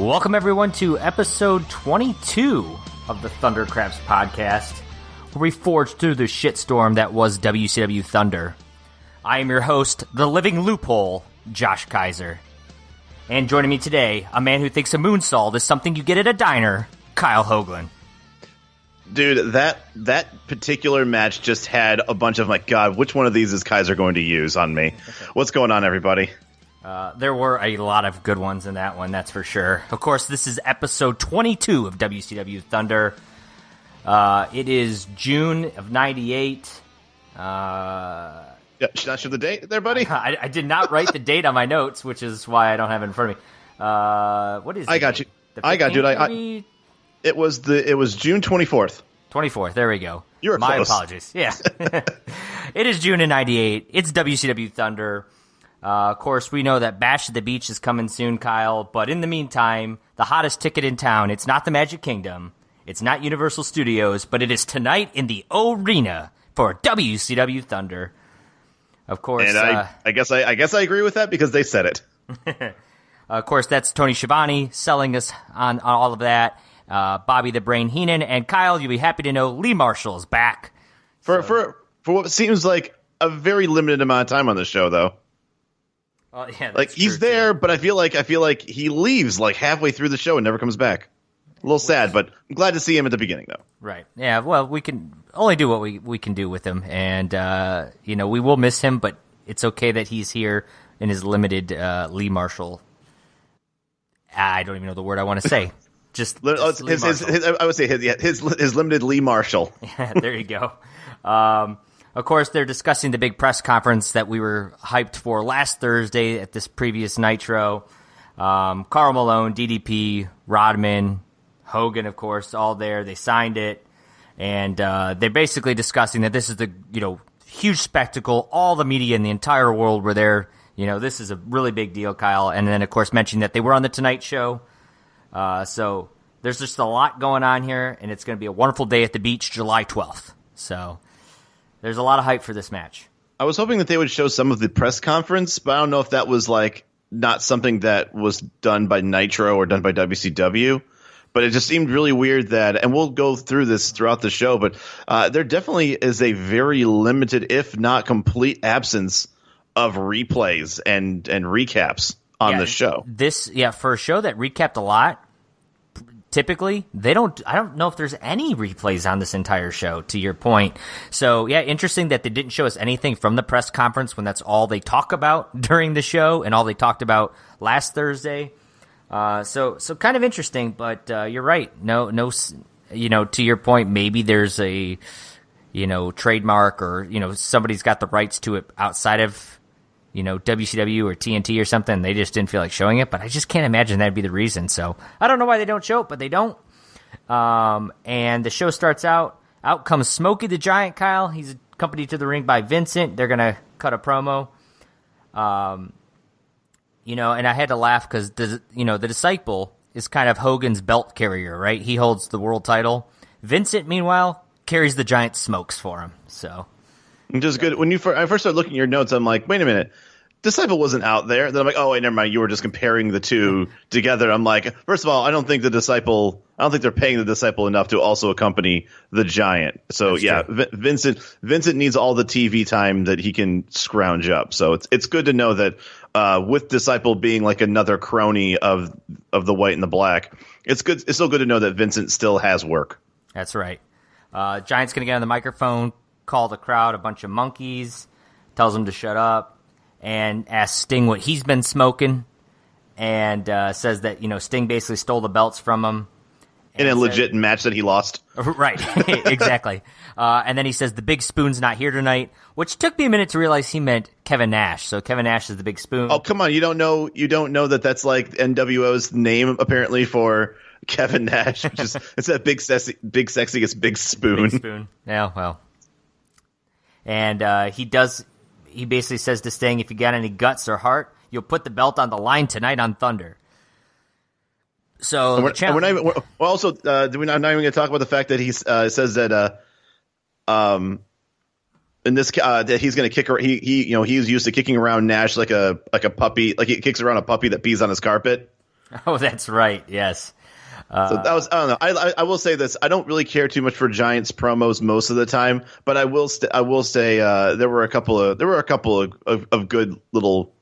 Welcome, everyone, to episode 22 of the Thundercraps podcast, where we forged through the shitstorm that was WCW Thunder. I am your host, the living loophole, Josh Kaiser. And joining me today, a man who thinks a moonsault is something you get at a diner, Kyle Hoagland. Dude, that particular match just had a bunch of, like, God, which one of these is Kaiser going to use on me? What's going on, everybody? There were a lot of good ones in that one, that's for sure. Of course, this is episode 22 of WCW Thunder. It is June of 98. Should I show the date there, buddy? I did not write the date on my notes, which is why I don't have it in front of me. What is it? I got you. I got you. It was June 24th. 24th, there we go. You were My close. apologies. Yeah. It is June of 98. It's WCW Thunder. Of course, we know that Bash at the Beach is coming soon, Kyle. But in the meantime, the hottest ticket in town, it's not the Magic Kingdom. It's not Universal Studios, but it is tonight in the Arena for WCW Thunder. Of course. And I guess I agree with that because they said it. Of course, that's Tony Schiavone selling us on all of that. Bobby the Brain Heenan. And Kyle, you'll be happy to know Lee Marshall is back. For what seems like a very limited amount of time on the show, though. Yeah, like he's there, too. But I feel like he leaves like halfway through the show and never comes back. A little sad, but I'm glad to see him at the beginning, though. Right. Yeah. Well, we can only do what we can do with him, and we will miss him, but it's okay that he's here in his limited Lee Marshall. I don't even know the word I want to say. Just I would say his limited Lee Marshall. Yeah, there you go. Of course, they're discussing the big press conference that we were hyped for last Thursday at this previous Nitro. Karl Malone, DDP, Rodman, Hogan, of course, all there. They signed it, and they're basically discussing that this is the huge spectacle. All the media in the entire world were there. This is a really big deal, Kyle. And then, of course, mentioning that they were on the Tonight Show. So there's just a lot going on here, and it's going to be a wonderful day at the beach, July 12th. So there's a lot of hype for this match. I was hoping that they would show some of the press conference, but I don't know if that was like not something that was done by Nitro or done by WCW. But it just seemed really weird that, and we'll go through this throughout the show, but there definitely is a very limited, if not complete, absence of replays and recaps on the show. For a show that recapped a lot, typically I don't know if there's any replays on this entire show, to your point. So yeah, interesting that they didn't show us anything from the press conference when that's all they talk about during the show and all they talked about last Thursday. So kind of interesting, but you're right. No, to your point, maybe there's a trademark or somebody's got the rights to it outside of WCW or TNT or something. They just didn't feel like showing it, but I just can't imagine that'd be the reason. So I don't know why they don't show it, but they don't. And the show starts out. Out comes Smokey the Giant, Kyle. He's accompanied to the ring by Vincent. They're gonna cut a promo. And I had to laugh because the Disciple is kind of Hogan's belt carrier, right? He holds the world title. Vincent, meanwhile, carries the Giant smokes for him. So. Just good. When I first started looking at your notes, I'm like, wait a minute, Disciple wasn't out there. Then I'm like, oh wait, never mind. You were just comparing the two together. I'm like, first of all, I don't think they're paying the Disciple enough to also accompany the Giant. So Vincent needs all the TV time that he can scrounge up. So it's good to know that with Disciple being like another crony of the White and the Black, it's good. It's still good to know that Vincent still has work. That's right. Giant's gonna get on the microphone, call the crowd a bunch of monkeys, tells them to shut up, and asks Sting what he's been smoking, and says that Sting basically stole the belts from him in a legit match that he lost. Right, exactly. And then he says the Big Spoon's not here tonight, which took me a minute to realize he meant Kevin Nash. So Kevin Nash is the Big Spoon. Oh, come on! You don't know that that's like NWO's name apparently for Kevin Nash, which is it's that big sexy, it's Big Spoon. Big Spoon. Yeah, well. And he basically says to Sting, if you got any guts or heart, you'll put the belt on the line tonight on Thunder. So we're not even going to talk about the fact that he says that in this that he's going to kick her. He's used to kicking around Nash like a puppy, like he kicks around a puppy that pees on his carpet. Oh, that's right. Yes. So that was, I don't know. I will say this. I don't really care too much for Giants promos most of the time, but I will say there were a couple of good little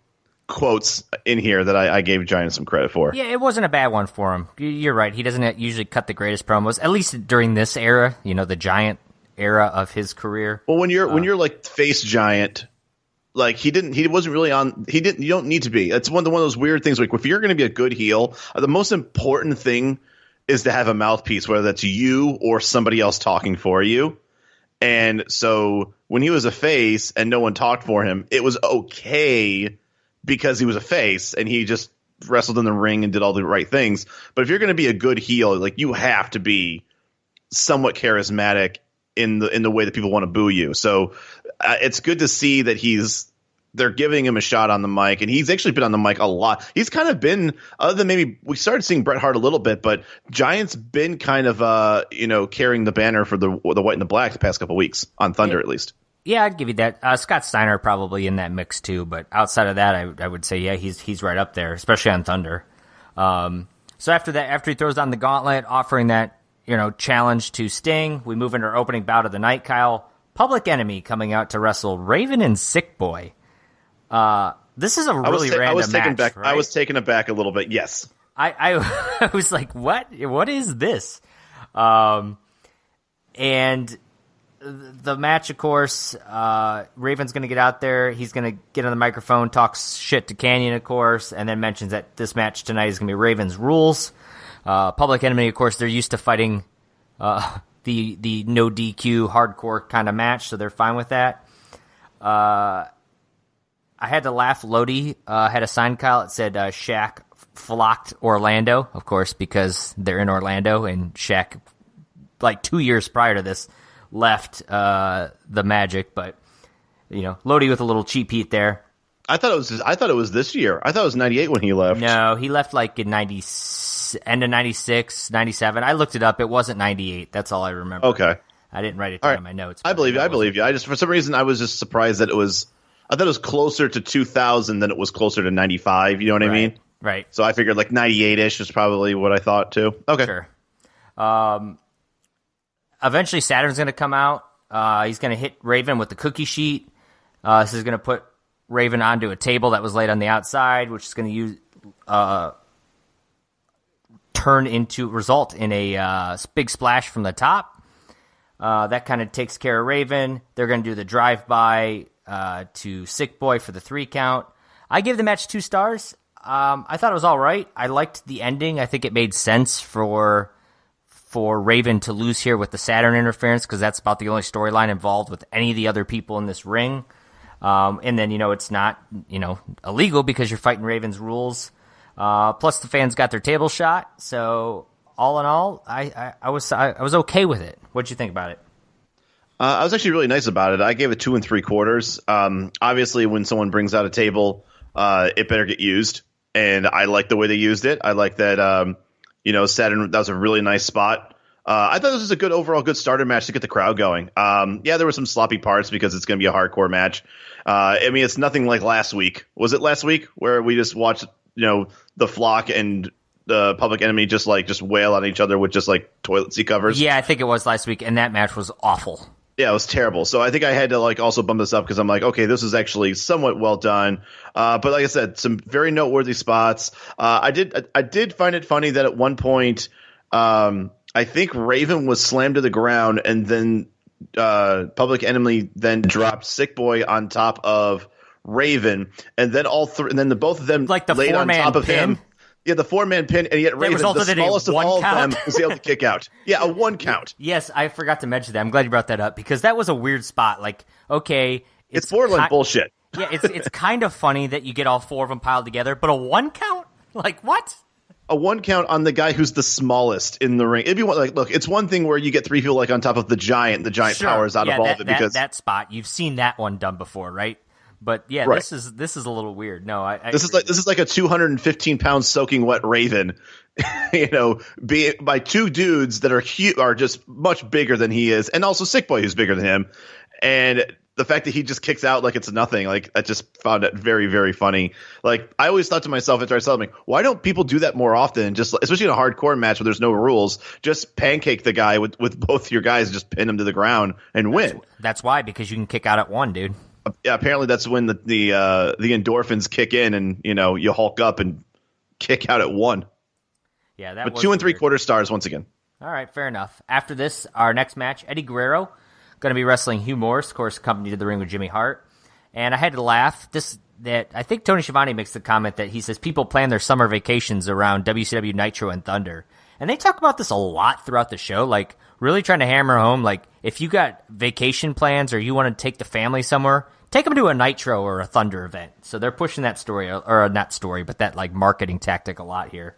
quotes in here that I gave Giants some credit for. Yeah, it wasn't a bad one for him. You're right. He doesn't usually cut the greatest promos, at least during this era, the Giant era of his career. Well, when you're like face Giant, like he wasn't really on. You don't need to be. It's one of those weird things. Like if you're going to be a good heel, the most important thing is to have a mouthpiece, whether that's you or somebody else talking for you. And so when he was a face and no one talked for him, it was okay because he was a face and he just wrestled in the ring and did all the right things. But if you're going to be a good heel, like you have to be somewhat charismatic in the way that people want to boo you. So it's good to see that they're giving him a shot on the mic, and he's actually been on the mic a lot. He's kind of been, other than maybe we started seeing Bret Hart a little bit, but Giant's been kind of carrying the banner for the white and the black the past couple weeks on Thunder, at least. Yeah, I'd give you that. Scott Steiner probably in that mix too, but outside of that, I would say yeah, he's right up there, especially on Thunder. So after he throws down the gauntlet, offering that challenge to Sting, we move into our opening bout of the night. Kyle, Public Enemy coming out to wrestle Raven and Sick Boy. This is a really random match. Right? I was taken aback a little bit. Yes, I was like, what? What is this? And the match, of course, Raven's going to get out there. He's going to get on the microphone, talk shit to Kanyon, of course, and then mentions that this match tonight is going to be Raven's Rules. Public Enemy, of course, they're used to fighting the no DQ hardcore kind of match, so they're fine with that. I had to laugh. Lodi had a sign, Kyle. It said Shaq flocked Orlando, of course, because they're in Orlando, and Shaq, like 2 years prior to this, left the Magic. But Lodi with a little cheap heat there. I thought it was this year. I thought it was 98 when he left. No, he left like in end of 96, 97. I looked it up. It wasn't 98. That's all I remember. Okay. I didn't write it down in my notes. I believe you. I just, for some reason, I was just surprised that I thought it was closer to 2000 than it was closer to 95. You know what I mean? Right. So I figured like 98-ish was probably what I thought too. Okay. Sure. Eventually Saturn's going to come out. He's going to hit Raven with the cookie sheet. This is going to put Raven onto a table that was laid on the outside, which is going to result in a big splash from the top. That kind of takes care of Raven. They're going to do the drive-by to Sick Boy for the 3 count. I give the match 2 stars. I thought it was all right. I liked the ending. I think it made sense for Raven to lose here with the Saturn interference, because that's about the only storyline involved with any of the other people in this ring. And then, it's not, illegal because you're fighting Raven's Rules. Plus the fans got their table shot. So all in all, I was okay with it. What'd you think about it? I was actually really nice about it. I gave it 2 3/4. Obviously, when someone brings out a table, it better get used. And I like the way they used it. I like that, Saturn, that was a really nice spot. I thought this was a good overall good starter match to get the crowd going. Yeah, there were some sloppy parts because it's going to be a hardcore match. It's nothing like last week. Was it last week where we just watched, the Flock and the Public Enemy just wail on each other with just like toilet seat covers? Yeah, I think it was last week, and that match was awful. Yeah, it was terrible. So I think I had to also bump this up because I'm like, okay, this is actually somewhat well done. But like I said, some very noteworthy spots. I did find it funny that at one point, I think Raven was slammed to the ground, and then Public Enemy then dropped Sick Boy on top of Raven, and then the both of them like the laid on top of him. Yeah, the 4-man pin, and yet Raven, the smallest of all of them, was able to kick out. Yeah, a 1 count. Yes, I forgot to mention that. I'm glad you brought that up, because that was a weird spot. Like, okay, it's borderline bullshit. Yeah, it's kind of funny that you get all 4 of them piled together, but a 1 count? Like, what? A 1 count on the guy who's the smallest in the ring. If you want, look, it's one thing where you get 3 people on top of the giant sure. powers out of all of it because that spot, you've seen that one done before, right? But yeah, right. This is a little weird. No, this is like a 215-pound soaking wet Raven, by 2 dudes that are just much bigger than he is, and also Sick Boy who's bigger than him, and the fact that he just kicks out like it's nothing, like I just found it very, very funny. Like I always thought to myself after I saw him, like, why don't people do that more often? Just especially in a hardcore match where there's no rules, just pancake the guy with both your guys, just pin him to the ground and win. That's why, because you can kick out at one, dude. Yeah, apparently that's when the endorphins kick in, and you hulk up and kick out at one. Yeah, that. But was 2 weird. 3/4 stars once again. All right, fair enough. After this, our next match, Eddie Guerrero going to be wrestling Hugh Morris, of course, accompanied to the ring with Jimmy Hart. And I had to laugh. I think Tony Schiavone makes the comment that he says people plan their summer vacations around WCW Nitro and Thunder. And they talk about this a lot throughout the show, like really trying to hammer home, like if you got vacation plans or you want to take the family somewhere, take them to a Nitro or a Thunder event. So they're pushing that story, or not story, but that like marketing tactic a lot here.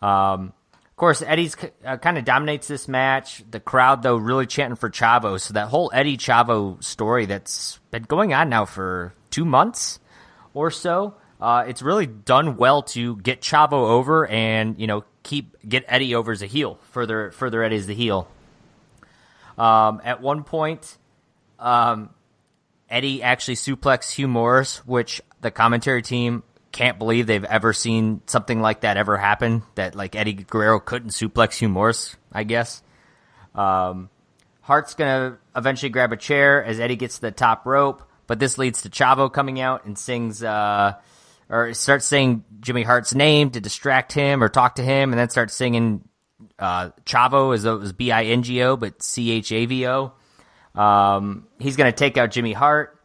Of course, Eddie's kind of dominates this match. The crowd, though, really chanting for Chavo. So that whole Eddie Chavo story that's been going on now for 2 months or so, it's really done well to get Chavo over and get Eddie over as a heel. Further Eddie as the heel. At one point, Eddie actually suplexed Hugh Morris, which the commentary team can't believe they've ever seen something like that ever happen, that like Eddie Guerrero couldn't suplex Hugh Morris, I guess. Hart's going to eventually grab a chair as Eddie gets to the top rope, but this leads to Chavo coming out and sings, or starts saying Jimmy Hart's name to distract him or talk to him, and then starts singing Chavo as though it was Bingo, but Chavo. He's going to take out Jimmy Hart.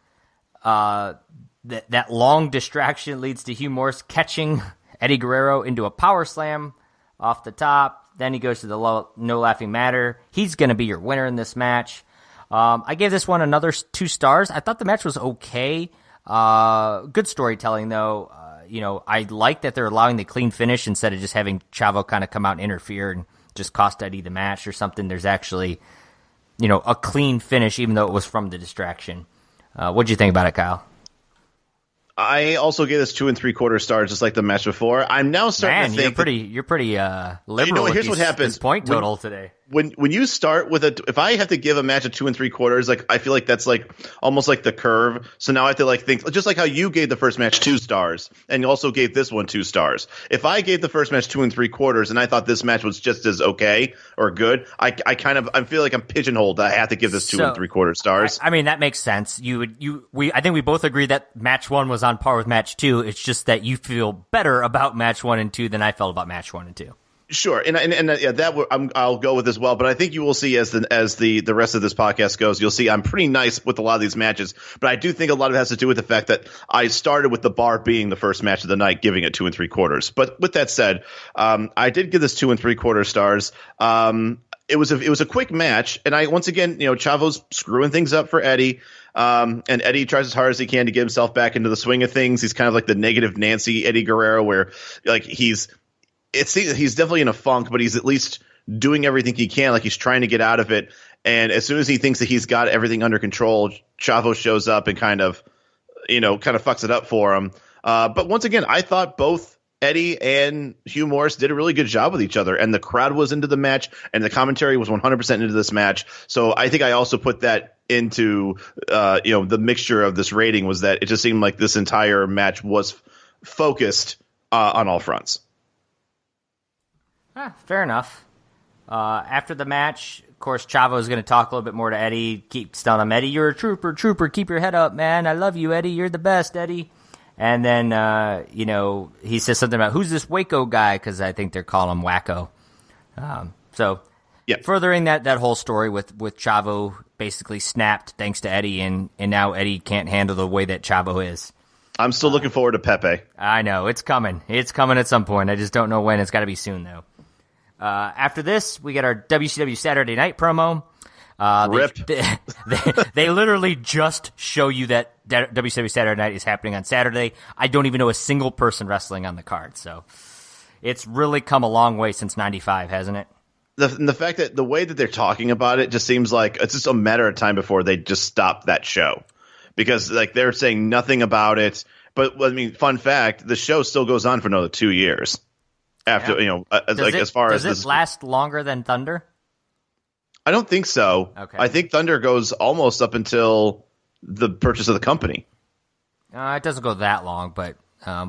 That long distraction leads to Hugh Morris catching Eddie Guerrero into a power slam off the top. Then he goes to the No Laughing Matter. He's going to be your winner in this match. I gave this one another 2 stars. I thought the match was okay. Good storytelling, though. I like that they're allowing the clean finish instead of just having Chavo kind of come out and interfere and just cost Eddie the match or something. There's actually, a clean finish, even though it was from the distraction. What'd you think about it, Kyle? I also gave this 2 3/4 stars, just like the match before. I'm now starting to think you're pretty liberal. Here's what happens. This point total today. When you start with if I have to give a match a 2 3/4, like I feel like that's like almost like the curve. So now I have to like think, just like how you gave the first match 2 stars and you also gave this one 2 stars. If I gave the first match 2 3/4 and I thought this match was just as okay or good, I feel like I'm pigeonholed. I have to give this 2 3/4 stars. I mean, that makes sense. I think we both agree that match 1 was on par with match 2. It's just that you feel better about match 1 and 2 than I felt about match 1 and 2. Sure, and I'll go with as well. But I think you will see as the rest of this podcast goes, you'll see I'm pretty nice with a lot of these matches. But I do think a lot of it has to do with the fact that I started with the bar being the first match of the night, giving it 2 3/4. But with that said, I did give this 2 3/4 stars. It was a quick match, and once again, Chavo's screwing things up for Eddie. And Eddie tries as hard as he can to get himself back into the swing of things. He's kind of like the negative Nancy Eddie Guerrero, where like he's definitely in a funk, but he's at least doing everything he can. Like he's trying to get out of it. And as soon as he thinks that he's got everything under control, Chavo shows up and kind of fucks it up for him. But once again, I thought both Eddie and Hugh Morris did a really good job with each other, and the crowd was into the match, and the commentary was 100% into this match. So I think I also put that into the mixture of this rating, was that it just seemed like this entire match was focused on all fronts. Fair enough. After the match, of course, Chavo is going to talk a little bit more to Eddie. Keeps telling him, Eddie, you're a trooper. Keep your head up, man. I love you, Eddie. You're the best, Eddie. And then, he says something about, who's this Waco guy? Because I think they're calling him Wacko. Furthering that whole story with Chavo basically snapped thanks to Eddie, and now Eddie can't handle the way that Chavo is. I'm still looking forward to Pepe. I know. It's coming. It's coming at some point. I just don't know when. It's got to be soon, though. After this, we get our WCW Saturday Night promo. They literally just show you that WCW Saturday Night is happening on Saturday. I don't even know a single person wrestling on the card, so it's really come a long way since '95, hasn't it? The fact that the way that they're talking about it just seems like it's just a matter of time before they just stop that show, because like they're saying nothing about it. But I mean, fun fact: the show still goes on for another 2 years. After does it last longer than Thunder? I don't think so. Okay. I think Thunder goes almost up until the purchase of the company. It doesn't go that long, but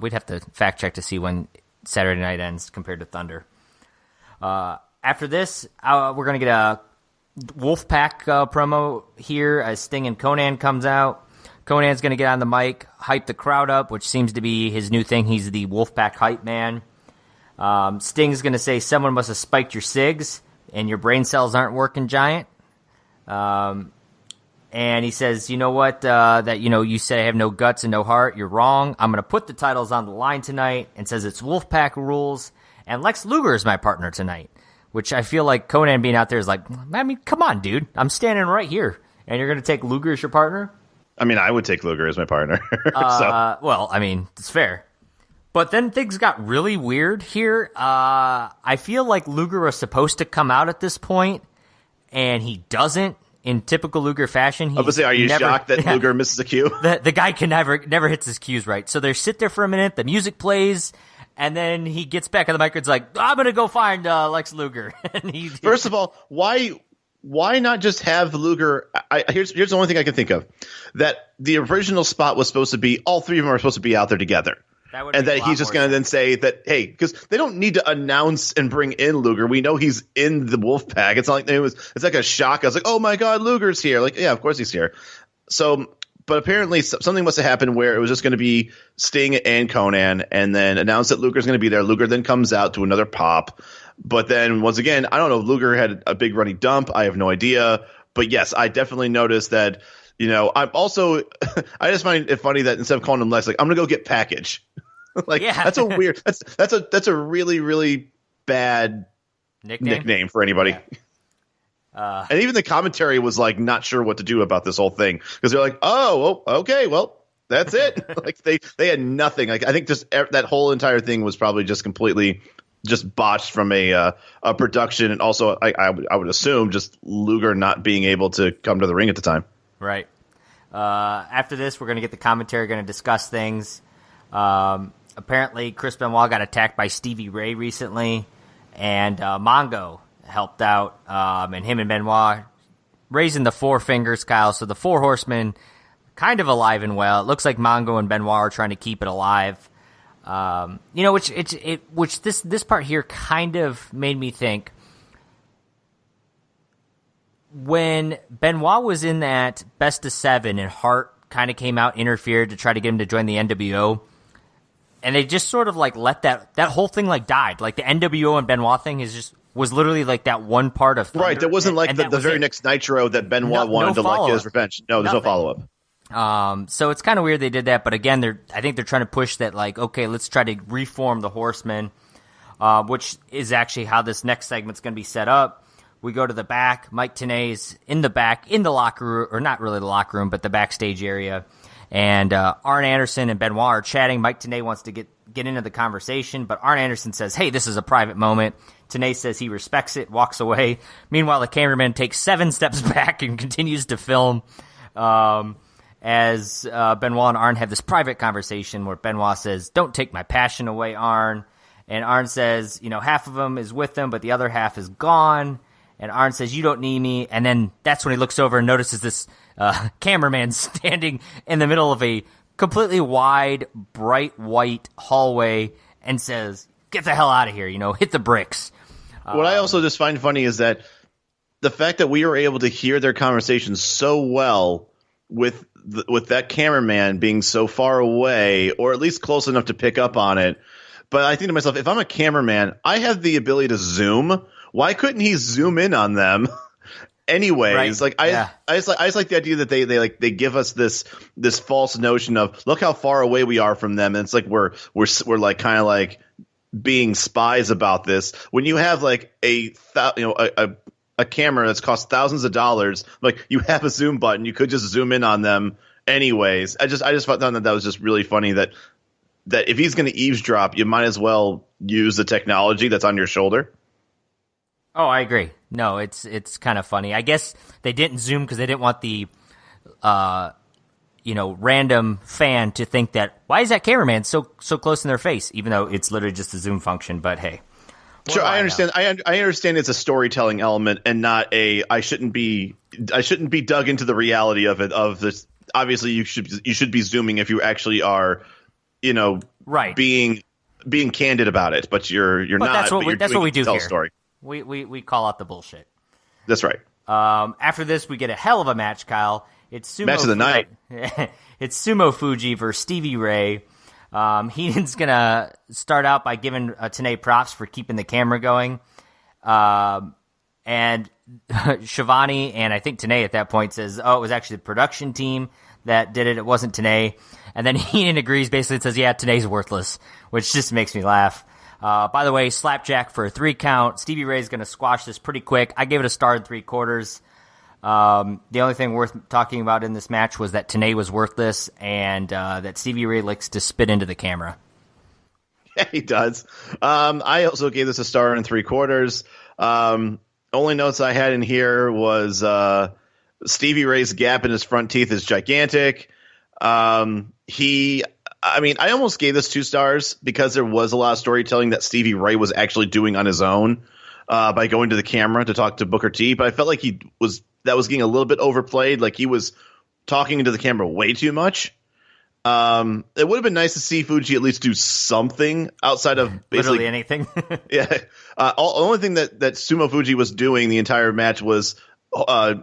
we'd have to fact check to see when Saturday Night ends compared to Thunder. After this, we're going to get a Wolfpack promo here as Sting and Conan comes out. Conan's going to get on the mic, hype the crowd up, which seems to be his new thing. He's the Wolfpack hype man. Sting's going to say, someone must have spiked your cigs, and your brain cells aren't working, Giant. And he says, you know what, you say I have no guts and no heart. You're wrong. I'm going to put the titles on the line tonight, and says it's Wolfpack rules, and Lex Luger is my partner tonight, which I feel like Conan being out there is like, I mean, come on, dude. I'm standing right here, and you're going to take Luger as your partner? I mean, I would take Luger as my partner. Well, I mean, it's fair. But then things got really weird here. I feel like Luger was supposed to come out at this point, and he doesn't. In typical Luger fashion, I was going to say, are you shocked that Luger misses a cue? The guy can never hits his cues right. So they sit there for a minute, the music plays, and then he gets back on the mic and it's like, I'm going to go find Lex Luger. And First of all, why not just have Luger? Here's the only thing I can think of. That the original spot was supposed to be, all three of them are supposed to be out there together. And that he's just going to then say that, hey, because they don't need to announce and bring in Luger. We know he's in the Wolfpack. It's not like it's like a shock. I was like, oh my God, Luger's here. Like, yeah, of course he's here. So, but apparently something must have happened where it was just going to be Sting and Conan, and then announce that Luger's going to be there. Luger then comes out to another pop. But then once again, I don't know if Luger had a big running dump. I have no idea. But yes, I definitely noticed that. I'm also I just find it funny that instead of calling him Lex, like, I'm gonna go get Package. Like, yeah. That's a weird. That's a really, really bad nickname for anybody. Yeah. And even the commentary was like not sure what to do about this whole thing, because they're like, oh, okay, well, that's it. Like they had nothing. Like, I think just that whole entire thing was probably just completely just botched from a production, and also I would assume just Luger not being able to come to the ring at the time. Right. After this, we're going to get the commentary, going to discuss things. Apparently, Chris Benoit got attacked by Stevie Ray recently, and Mongo helped out, and him and Benoit raising the four fingers, Kyle. So the Four Horsemen kind of alive and well. It looks like Mongo and Benoit are trying to keep it alive. Which this part here kind of made me think. When Benoit was in that best of seven and Hart kind of came out, interfered to try to get him to join the NWO, and they just sort of like let that whole thing like died. Like the NWO and Benoit thing was literally like that one part of Thunder. Right. There wasn't like the very next Nitro that Benoit wanted to like get his revenge. No, there's no follow up. So it's kind of weird they did that, but again, I think they're trying to push that, like, okay, let's try to reform the Horsemen, which is actually how this next segment's going to be set up. We go to the back. Mike Tenay's in the back, in the locker room, or not really the locker room, but the backstage area. And Arn Anderson and Benoit are chatting. Mike Tenay wants to get into the conversation, but Arn Anderson says, hey, this is a private moment. Tenay says he respects it, walks away. Meanwhile, the cameraman takes 7 steps back and continues to film as Benoit and Arn have this private conversation where Benoit says, don't take my passion away, Arn. And Arn says, half of him is with him, but the other half is gone. And Arn says, you don't need me. And then that's when he looks over and notices this cameraman standing in the middle of a completely wide, bright white hallway and says, get the hell out of here, hit the bricks. What I also just find funny is that the fact that we were able to hear their conversation so well with that cameraman being so far away, or at least close enough to pick up on it. But I think to myself, if I'm a cameraman, I have the ability to zoom. Why couldn't he zoom in on them? Anyways, right. I just like the idea that they give us this false notion of, look how far away we are from them, and it's like we're like kind of like being spies about this. When you have like a camera that's cost thousands of dollars, like you have a zoom button, you could just zoom in on them. Anyways, I just thought that was just really funny that if he's going to eavesdrop, you might as well use the technology that's on your shoulder. Oh, I agree. No, it's kind of funny. I guess they didn't zoom because they didn't want the, random fan to think that, why is that cameraman so close in their face, even though it's literally just a zoom function. But hey, sure, I understand. I understand it's a storytelling element and not I shouldn't be dug into the reality of it, of this obviously you should be zooming if you actually are, right, being candid about it. But you're not. That's what we do tell here. Story. We call out the bullshit. That's right. After this, we get a hell of a match, Kyle. It's Sumo match of the night. It's Sumo Hougie versus Stevie Ray. Heenan's gonna start out by giving Tenay props for keeping the camera going, and Shivani and I think Tenay at that point says, "Oh, it was actually the production team that did it. It wasn't Tenay." And then Heenan agrees, basically says, "Yeah, Tenay's worthless," which just makes me laugh. By the way, slapjack for a 3 count. Stevie Ray's going to squash this pretty quick. I gave it a star and 3/4. The only thing worth talking about in this match was that Tenay was worthless and that Stevie Ray likes to spit into the camera. Yeah, he does. I also gave this a star and 3/4. Only notes I had in here was Stevie Ray's gap in his front teeth is gigantic. I almost gave this 2 stars because there was a lot of storytelling that Stevie Ray was actually doing on his own by going to the camera to talk to Booker T. But I felt like that was getting a little bit overplayed. Like he was talking into the camera way too much. It would have been nice to see Hougie at least do something outside of basically literally anything. Yeah. The only thing that Sumo Hougie was doing the entire match was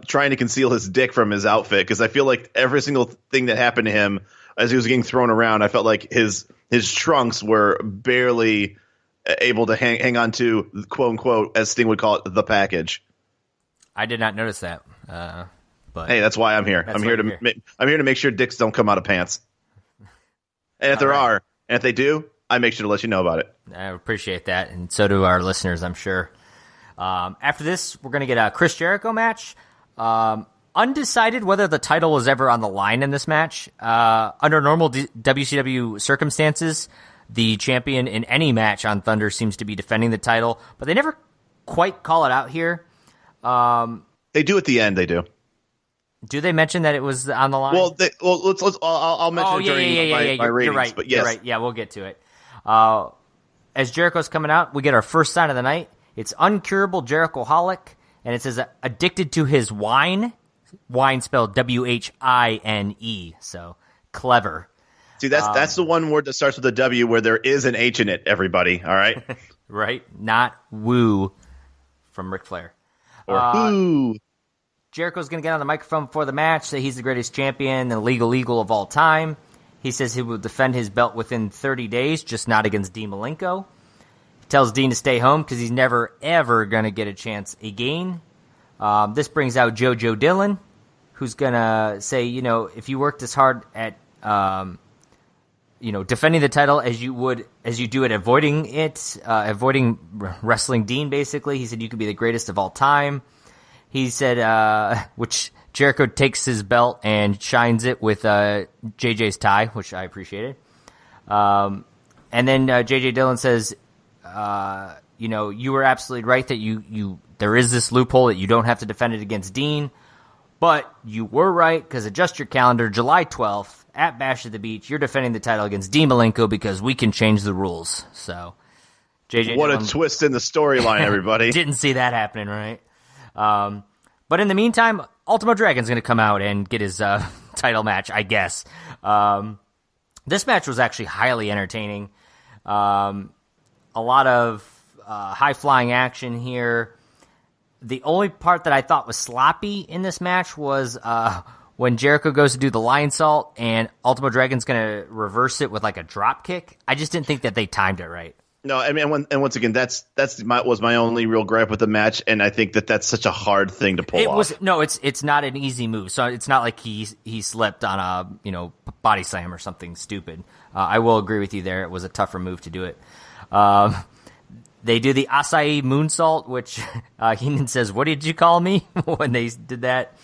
trying to conceal his dick from his outfit, because I feel like every single thing that happened to him as he was getting thrown around, I felt like his trunks were barely able to hang on to, quote unquote, as Sting would call it, the package. I did not notice that. But hey, that's why I'm here. I'm here to make sure dicks don't come out of pants. And if and if they do, I make sure to let you know about it. I appreciate that, and so do our listeners, I'm sure. After this, we're going to get a Chris Jericho match. Undecided whether the title was ever on the line in this match. Under normal WCW circumstances, the champion in any match on Thunder seems to be defending the title, but they never quite call it out here. They do at the end. They do. Do they mention that it was on the line? Well, let's. I'll mention it during my ratings. You're right. But yes. You're right. Yeah, we'll get to it. As Jericho's coming out, we get our first sign of the night. It's Uncurable Jericho-holic, and it says addicted to his wine. Wine spelled W-H-I-N-E. So clever. See, that's the one word that starts with a W where there is an H in it. Everybody, all right? Right. Not woo from Ric Flair. Or who. Jericho's going to get on the microphone before the match, say he's the greatest champion and legal eagle of all time. He says he will defend his belt within 30 days, just not against Dean Malenko. He tells Dean to stay home because he's never, ever going to get a chance again. This brings out JoJo Dillon, who's going to say, if you worked as hard at, defending the title as you do at avoiding wrestling Dean, basically. He said you could be the greatest of all time. He said, which Jericho takes his belt and shines it with JJ's tie, which I appreciated. And then JJ Dillon says, you were absolutely right that there is this loophole that you don't have to defend it against Dean, but you were right because adjust your calendar, July 12th at Bash at the Beach, you're defending the title against Dean Malenko because we can change the rules. So, JJ what Dillon, a twist in the storyline, everybody. Didn't see that happening, right? But in the meantime, Ultimo Dragon's going to come out and get his title match, I guess. This match was actually highly entertaining. A lot of high-flying action here. The only part that I thought was sloppy in this match was when Jericho goes to do the lion salt and Ultimo Dragon's going to reverse it with like a drop kick. I just didn't think that they timed it right. No, I mean, and once again, was my only real gripe with the match, and I think that's such a hard thing to pull off. It's not an easy move, so it's not like he slipped on a body slam or something stupid. I will agree with you there; it was a tougher move to do it. They do the acai moonsault, which Heenan says, "What did you call me?" when they did that.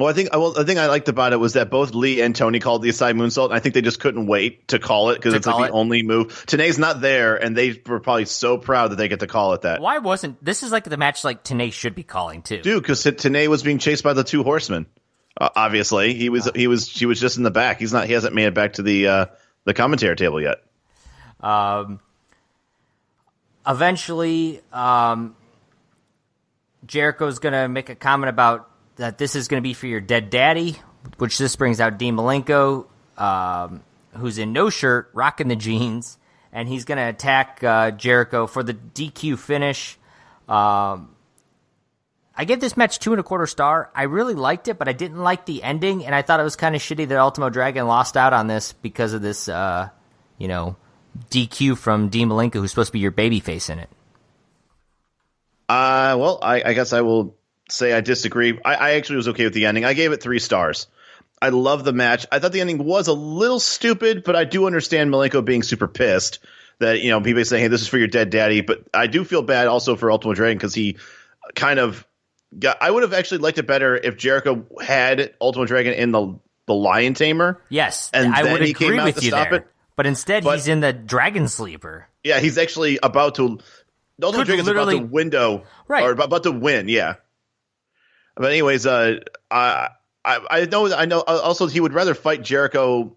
Well, the thing I liked about it was that both Lee and Tony called the acai moonsault, and I think they just couldn't wait to call it because it's like the only move. Tenay's not there, and they were probably so proud that they get to call it that. Why wasn't this is like the match like Tenay should be calling too? Dude, because Tenay was being chased by the two horsemen. Obviously, she was just in the back. He hasn't made it back to the commentary table yet. Eventually, Jericho's gonna make a comment about that this is going to be for your dead daddy, which this brings out Dean Malenko, who's in no shirt, rocking the jeans, and he's going to attack Jericho for the DQ finish. I gave this match 2.25 stars. I really liked it, but I didn't like the ending, and I thought it was kind of shitty that Ultimo Dragon lost out on this because of this, DQ from Dean Malenko, who's supposed to be your babyface in it. Well, I guess I will say I disagree. I actually was okay with the ending. I gave it 3 stars. I love the match. I thought the ending was a little stupid, but I do understand Malenko being super pissed that, people saying, hey, this is for your dead daddy. But I do feel bad also for Ultimo Dragon because he kind of I would have actually liked it better if Jericho had Ultimo Dragon in the Lion Tamer. Yes, and I then would he agree came out with to you stop there. it. But instead, he's in the Dragon Sleeper. Yeah, he's actually about to. Ultimo Dragon's about to window, right? Or about to win. Yeah. But anyways, I know. Also, he would rather fight Jericho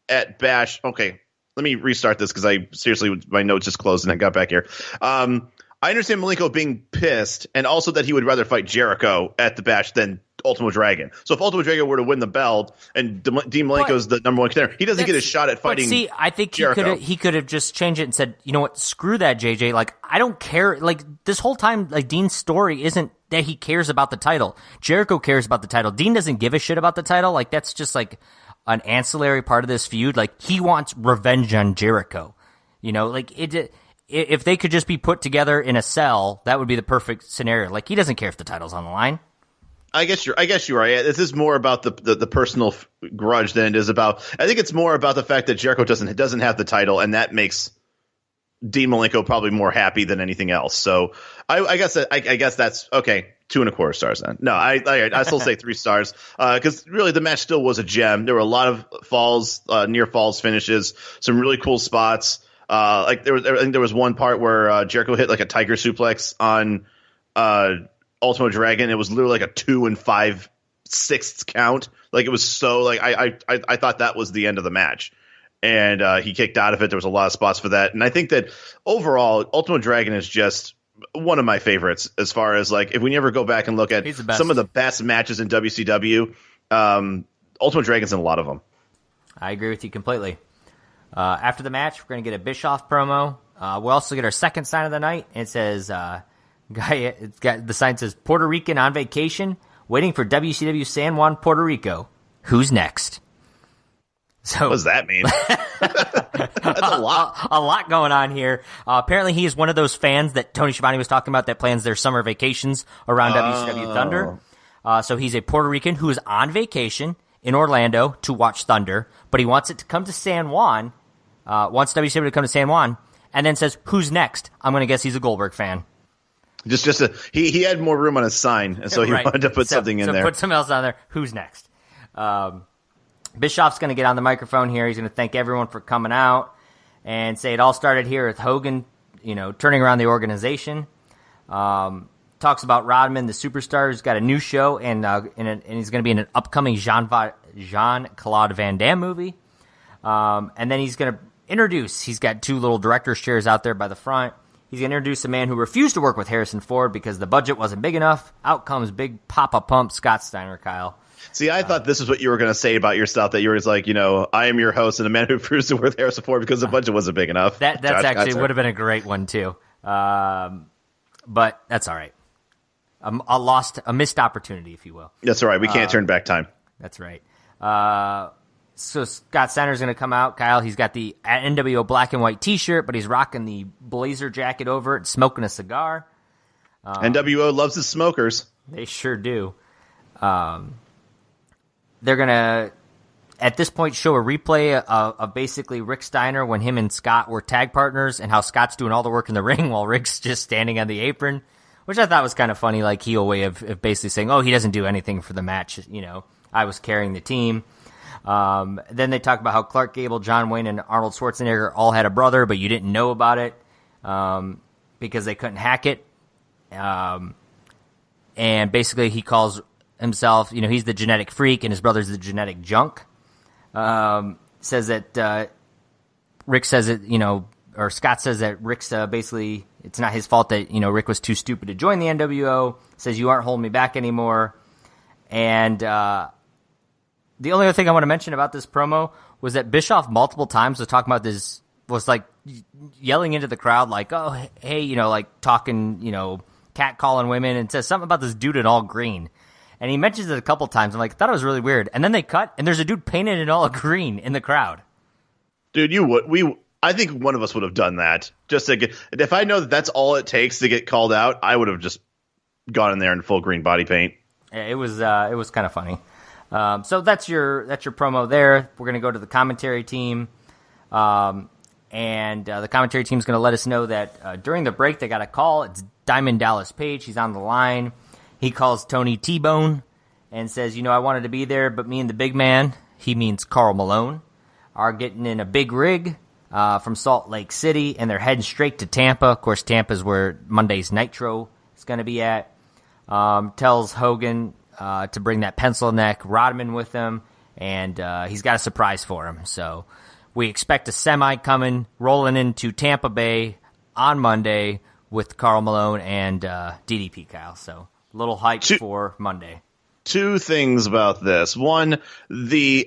at Bash. Okay, let me restart this because I seriously my notes just closed and I got back here. I understand Malenko being pissed, and also that he would rather fight Jericho at the Bash than Ultimo Dragon. So if Ultimo Dragon were to win the belt and Dean Malenko's the number 1 contender, he doesn't get a shot at fighting. See, I think Jericho. he could have just changed it and said, you know what, screw that, JJ. Like, I don't care. Like, this whole time, like, Dean's story isn't that he cares about the title. Jericho cares about the title. Dean doesn't give a shit about the title. Like, that's just like an ancillary part of this feud. Like, he wants revenge on Jericho. Like it. If they could just be put together in a cell, that would be the perfect scenario. Like, he doesn't care if the title's on the line. I guess you're right. This is more about the personal grudge than it is about. I think it's more about the fact that Jericho doesn't have the title, and that makes Dean Malenko probably more happy than anything else. So I guess that's okay. 2.25 stars then. No, I still say 3 stars because really the match still was a gem. There were a lot of falls, near falls finishes, some really cool spots. I think there was one part where Jericho hit like a tiger suplex on Ultimo Dragon. It was literally like a 2 5/6 count. Like it was so like I thought that was the end of the match, and he kicked out of it. There was a lot of spots for that, and I think that overall Ultimo Dragon is just one of my favorites as far as like if we ever go back and look at some of the best matches in WCW, Ultimo Dragon's in a lot of them. I agree with you completely. After the match, we're going to get a Bischoff promo. We'll also get our second sign of the night. It says, the sign says, Puerto Rican on vacation, waiting for WCW San Juan, Puerto Rico. Who's next? So, what does that mean? That's a lot. A lot going on here. Apparently, he is one of those fans that Tony Schiavone was talking about that plans their summer vacations around WCW Thunder. So he's a Puerto Rican who is on vacation in Orlando to watch Thunder, but he wants it to come to San Juan. Wants WCW to come to San Juan, and then says, "Who's next?" I'm going to guess he's a Goldberg fan. He had more room on his sign, and so he wanted to put something in there. Put something else on there. Who's next? Bischoff's going to get on the microphone here. He's going to thank everyone for coming out and say it all started here with Hogan, turning around the organization. Talks about Rodman, the superstar, who's got a new show, and he's going to be in an upcoming Jean-Claude Van Damme movie. And then he's going to introduce, he's got 2 little director's chairs out there by the front. He's going to introduce a man who refused to work with Harrison Ford because the budget wasn't big enough. Out comes big Papa Pump Scott Steiner, Kyle. See, I thought this is what you were going to say about yourself, that you were just like, I am your host and a man who refused to work with Harrison Ford because the budget wasn't big enough. That's actually would have been a great one, too. But that's all right. A missed opportunity, if you will. That's all right. We can't turn back time. That's right. So Scott Steiner's going to come out. Kyle, he's got the NWO black and white T-shirt, but he's rocking the blazer jacket over it, smoking a cigar. NWO loves his smokers. They sure do. They're going to, at this point, show a replay of basically Rick Steiner when him and Scott were tag partners and how Scott's doing all the work in the ring while Rick's just standing on the apron, which I thought was kind of funny, like heel way of basically saying, oh, he doesn't do anything for the match. I was carrying the team. Then they talk about how Clark Gable, John Wayne, and Arnold Schwarzenegger all had a brother, but you didn't know about it because they couldn't hack it. And basically he calls himself, he's the genetic freak and his brother's the genetic junk. Says that Rick says it, or Scott says that Rick's basically, it's not his fault that, Rick was too stupid to join the NWO. Says, you aren't holding me back anymore. And The only other thing I want to mention about this promo was that Bischoff multiple times was talking about this, was like yelling into the crowd, like, oh, hey, like talking, catcalling women, and says something about this dude in all green. And he mentions it a couple times. I'm like, I thought it was really weird. And then they cut, and there's a dude painted in all green in the crowd. Dude, I think one of us would have done that. Just to get, if I know that that's all it takes to get called out, I would have just gone in there in full green body paint. It was kind of funny. So that's your promo there. We're going to go to the commentary team. And the commentary team is going to let us know that during the break they got a call. It's Diamond Dallas Page. He's on the line. He calls Tony T-Bone and says, I wanted to be there, but me and the big man, he means Karl Malone, are getting in a big rig from Salt Lake City, and they're heading straight to Tampa. Of course, Tampa's where Monday's Nitro is going to be at. Tells Hogan to bring that pencil neck Rodman with him, and he's got a surprise for him. So we expect a semi coming, rolling into Tampa Bay on Monday with Karl Malone and DDP, Kyle. So a little hype for Monday. Two things about this. One, the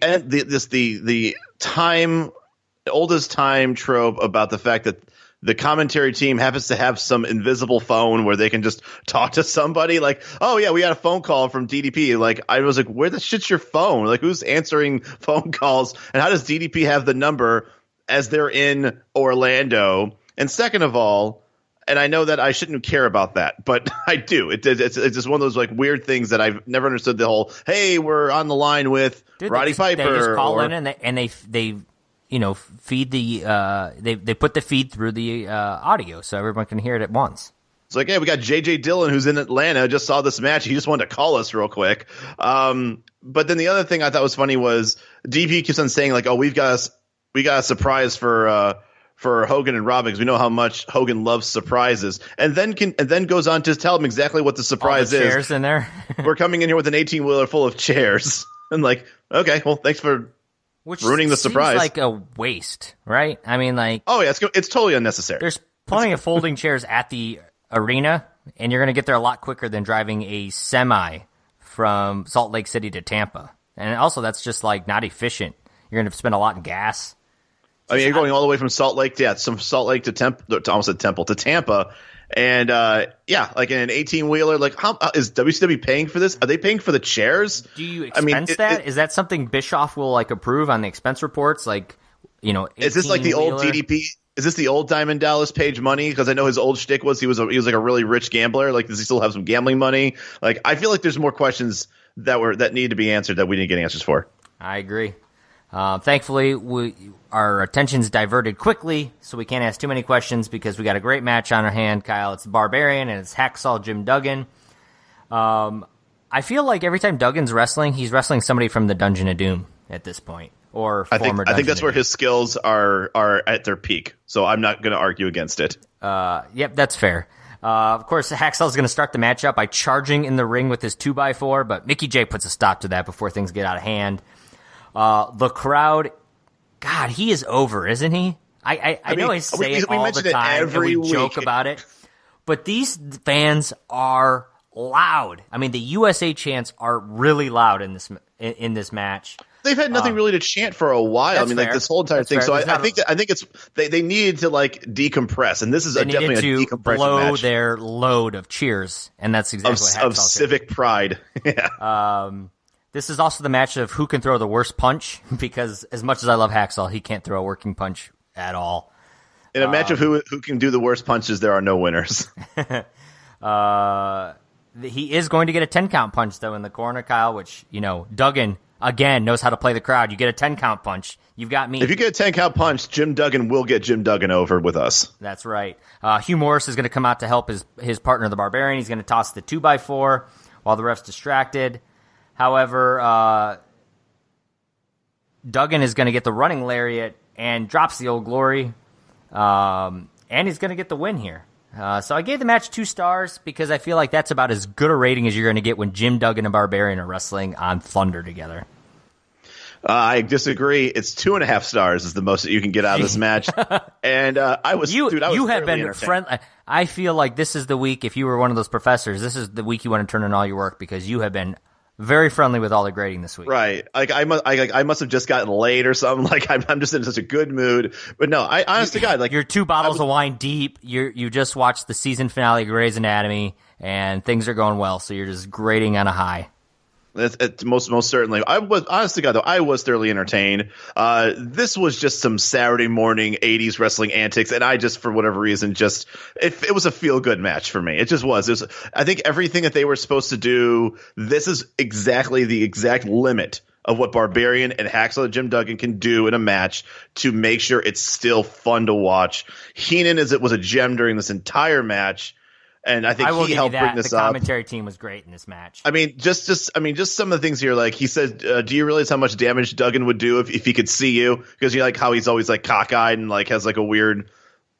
oldest time trope about the fact that the commentary team happens to have some invisible phone where they can just talk to somebody. Like, oh yeah, we got a phone call from DDP. Like, I was like, where the shit's your phone? Like, who's answering phone calls? And how does DDP have the number as they're in Orlando? And second of all, and I know that I shouldn't care about that, but I do. It's just one of those like weird things that I've never understood. The whole, hey, we're on the line with Roddy Piper. They just call in and they feed the they put the feed through the audio so everyone can hear it at once. It's like, hey, we got J.J. Dillon who's in Atlanta, just saw this match. He just wanted to call us real quick. But then the other thing I thought was funny was DP keeps on saying like, oh, we got a surprise for Hogan and Robin because we know how much Hogan loves surprises, and then goes on to tell him exactly what the surprise all the is. Chairs in there. We're coming in here with an 18-wheeler full of chairs, and like, okay, well, thanks for ruining the surprise. Seems like a waste, right? I mean, like, oh yeah, it's totally unnecessary. There's plenty of folding chairs at the arena, and you're going to get there a lot quicker than driving a semi from Salt Lake City to Tampa. And also, that's just like not efficient. You're going to spend a lot in gas. I mean, you're going all the way from Salt Lake to Tampa, and like in an 18-wheeler. Like, how is WCW paying for this? Are they paying for the chairs? Do you expense that? Is that something Bischoff will like approve on the expense reports? Like, is this like the old DDP? Is this the old Diamond Dallas Page money? Because I know his old shtick was he was like a really rich gambler. Like, does he still have some gambling money? Like, I feel like there's more questions that need to be answered that we didn't get answers for. I agree. Thankfully, our attention's diverted quickly, so we can't ask too many questions because we got a great match on our hand, Kyle. It's the Barbarian and it's Hacksaw Jim Duggan. I feel like every time Duggan's wrestling, he's wrestling somebody from the Dungeon of Doom at this point, or former. I think that's where his skills are at their peak. So I'm not going to argue against it. Yep, that's fair. Of course, Hacksaw's going to start the match up by charging in the ring with his 2x4, but Mickey J puts a stop to that before things get out of hand. The crowd, God, he is over, isn't he? I know I say it all the time, and we joke about it, but these fans are loud. I mean, the USA chants are really loud in this match. They've had nothing really to chant for a while. I mean, like this whole entire thing. So I think it's they needed to like decompress, and this is definitely a decompression blow match. Their load of cheers, and that's exactly what Hacksaw of civic pride. Yeah. This is also the match of who can throw the worst punch, because as much as I love Hacksaw, he can't throw a working punch at all. In a match of who can do the worst punches, there are no winners. He is going to get a 10-count punch, though, in the corner, Kyle, which, Duggan, again, knows how to play the crowd. You get a 10-count punch. You've got me. If you get a 10-count punch, Jim Duggan will get Jim Duggan over with us. That's right. Hugh Morris is going to come out to help his partner, the Barbarian. He's going to toss the 2x4 while the ref's distracted. However, Duggan is going to get the running lariat and drops the Old Glory, and he's going to get the win here. So I gave the match 2 stars because I feel like that's about as good a rating as you're going to get when Jim Duggan and Barbarian are wrestling on Thunder together. I disagree. It's 2.5 stars is the most that you can get out of this match. And I was you have been friendly. I feel like this is the week, if you were one of those professors, this is the week you want to turn in all your work because you have been Very friendly with all the grading this week. Right. Like I must have just gotten laid or something. Like I'm just in such a good mood. But no, I honest to God, like you're 2 bottles of wine deep. You just watched the season finale of Grey's Anatomy, and things are going well. So you're just grading on a high. It's most certainly. I was honest to God though, I was thoroughly entertained. This was just some Saturday morning '80s wrestling antics, and I just for whatever reason just it was a feel good match for me. It just was. I think everything that they were supposed to do. This is exactly the exact limit of what Barbarian and Hacksaw Jim Duggan can do in a match to make sure it's still fun to watch. Heenan was a gem during this entire match. And I think he helped bring this up. The commentary team was great in this match. I mean, just some of the things here. Like he said, do you realize how much damage Duggan would do if he could see you? Because you like how he's always like cockeyed and like has like a weird,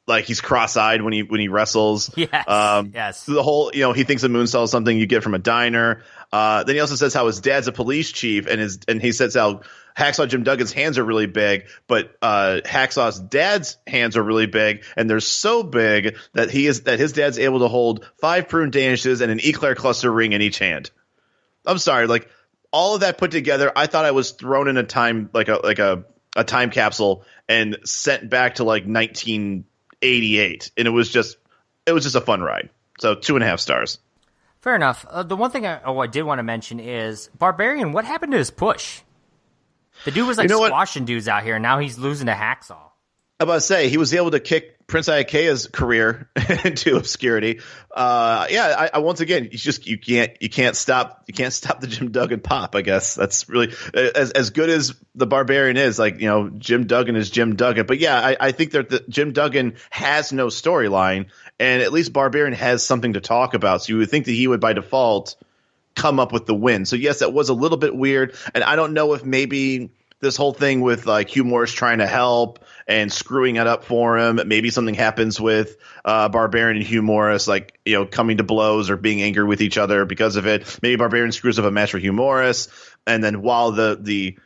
like he's cross-eyed when he wrestles. Yes. Yes. The whole, he thinks a moonsault is something you get from a diner. Then he also says how his dad's a police chief, and he says how Hacksaw Jim Duggan's hands are really big, but Hacksaw's dad's hands are really big, and they're so big that his dad's able to hold 5 prune danishes and an eclair cluster ring in each hand. I'm sorry, like all of that put together, I thought I was thrown in a time like a time capsule and sent back to like 1988, and it was just a fun ride. So 2.5 stars. Fair enough. The one thing I did want to mention is Barbarian. What happened to his push? The dude was like squashing dudes out here, and now he's losing to Hacksaw. I'm about to say he was able to kick Prince Iakea's career into obscurity. I once again, you can't stop the Jim Duggan pop. I guess that's really as good as the Barbarian is. Like Jim Duggan is Jim Duggan, but yeah, I think that Jim Duggan has no storyline, and at least Barbarian has something to talk about. So you would think that he would by default come up with the win. So yes, that was a little bit weird, and I don't know if maybe this whole thing with like Hugh Morris trying to help and screwing it up for him, maybe something happens with Barbarian and Hugh Morris, like coming to blows or being angry with each other because of it. Maybe Barbarian screws up a match for Hugh Morris, and then while the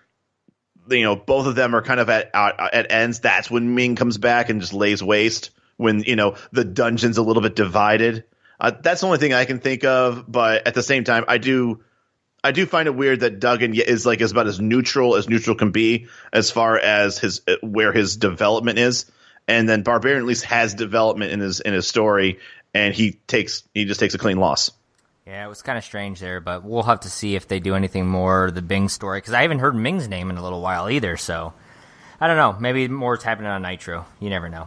both of them are kind of at ends, that's when Ming comes back and just lays waste when the dungeon's a little bit divided. That's the only thing I can think of, but at the same time, I do find it weird that Duggan is about as neutral can be as far as where his development is, and then Barbarian at least has development in his story, and he just takes a clean loss. Yeah, it was kind of strange there, but we'll have to see if they do anything more the Bing story, because I haven't heard Ming's name in a little while either. So I don't know. Maybe more is happening on Nitro. You never know.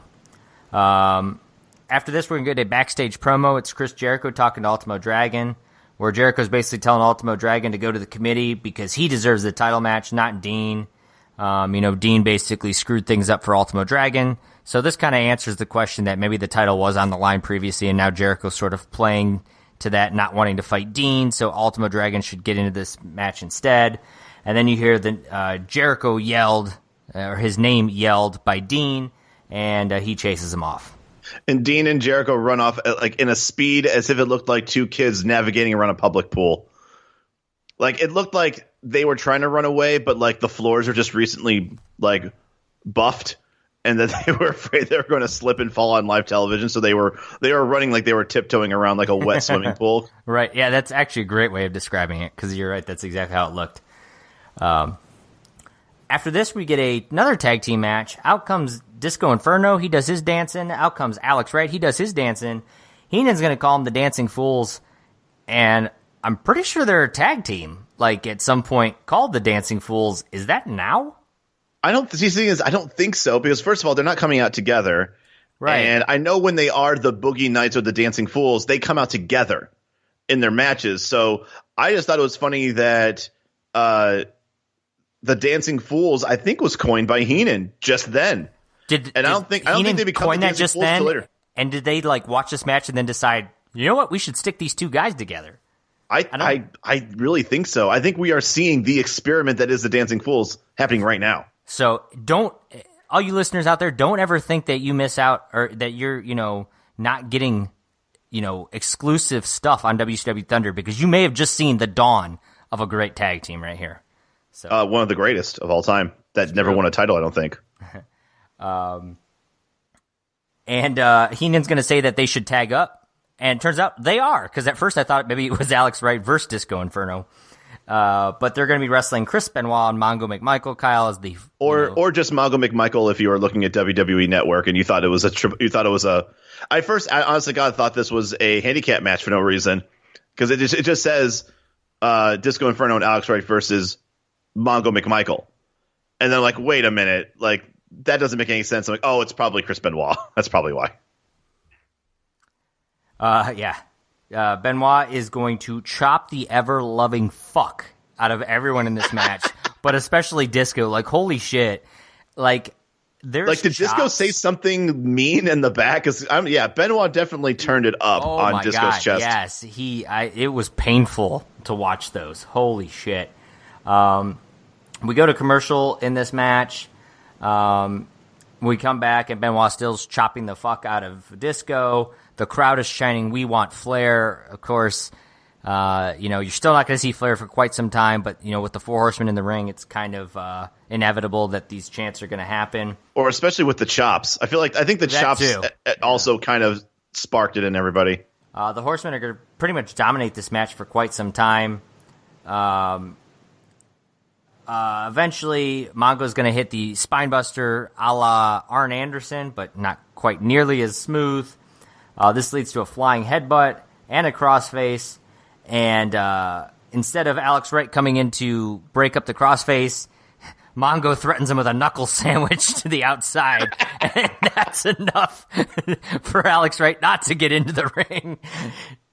After this, we're going to get a backstage promo. It's Chris Jericho talking to Ultimo Dragon, where Jericho's basically telling Ultimo Dragon to go to the committee because he deserves the title match, not Dean. Dean basically screwed things up for Ultimo Dragon. So this kind of answers the question that maybe the title was on the line previously, and now Jericho's sort of playing to that, not wanting to fight Dean, so Ultimo Dragon should get into this match instead. And then you hear Jericho yelled, or his name yelled by Dean, and he chases him off. And Dean and Jericho run off like in a speed as if it looked like two kids navigating around a public pool. Like it looked like they were trying to run away, but like the floors are just recently like buffed, and that they were afraid they were going to slip and fall on live television. So they were running like they were tiptoeing around like a wet swimming pool. Right. Yeah, that's actually a great way of describing it, because you're right. That's exactly how it looked. After this, we get another tag team match. Out comes Disco Inferno. He does his dancing. Out comes Alex Wright. He does his dancing. Heenan's going to call them the Dancing Fools. And I'm pretty sure they're a tag team, like at some point called the Dancing Fools. Is that now? I don't think so, because first of all, they're not coming out together. Right. And I know when they are the Boogie Knights or the Dancing Fools, they come out together in their matches. So I just thought it was funny that the Dancing Fools, I think, was coined by Heenan just then. I don't think they become the Dancing Fools till later. And did they like watch this match and then decide, you know what, we should stick these two guys together? I really think so. I think we are seeing the experiment that is the Dancing Fools happening right now. So all you listeners out there, don't ever think that you miss out or that you're, not getting, exclusive stuff on WCW Thunder, because you may have just seen the dawn of a great tag team right here. So one of the greatest of all time that never won a title, I don't think. And Heenan's going to say that they should tag up. And it turns out they are, because at first I thought maybe it was Alex Wright versus Disco Inferno. But they're going to be wrestling Chris Benoit and Mongo McMichael. Kyle is the or just Mongo McMichael if you are looking at WWE Network and you thought it was I honestly God thought this was a handicap match for no reason because it just says Disco Inferno and Alex Wright versus Mongo McMichael, and then like wait a minute, like that doesn't make any sense. I'm like, oh, it's probably Chris Benoit. That's probably why. Benoit is going to chop the ever-loving fuck out of everyone in this match, but especially Disco. Like, holy shit. Like, there's like, did chops. Disco say something mean in the back? Benoit definitely turned it up on Disco's chest. Yes, it was painful to watch those. Holy shit. We go to commercial in this match. We come back, and Benoit still's chopping the fuck out of Disco. The crowd is chanting, "We want Flair." Of course, you're still not going to see Flair for quite some time, but, with the Four Horsemen in the ring, it's kind of inevitable that these chants are going to happen. Or especially with the chops. I think the chops also kind of sparked it in everybody. The Horsemen are going to pretty much dominate this match for quite some time. Eventually, Mongo's going to hit the spinebuster a la Arn Anderson, but not quite nearly as smooth. This leads to a flying headbutt and a crossface. And instead of Alex Wright coming in to break up the crossface, Mongo threatens him with a knuckle sandwich to the outside. And that's enough for Alex Wright not to get into the ring.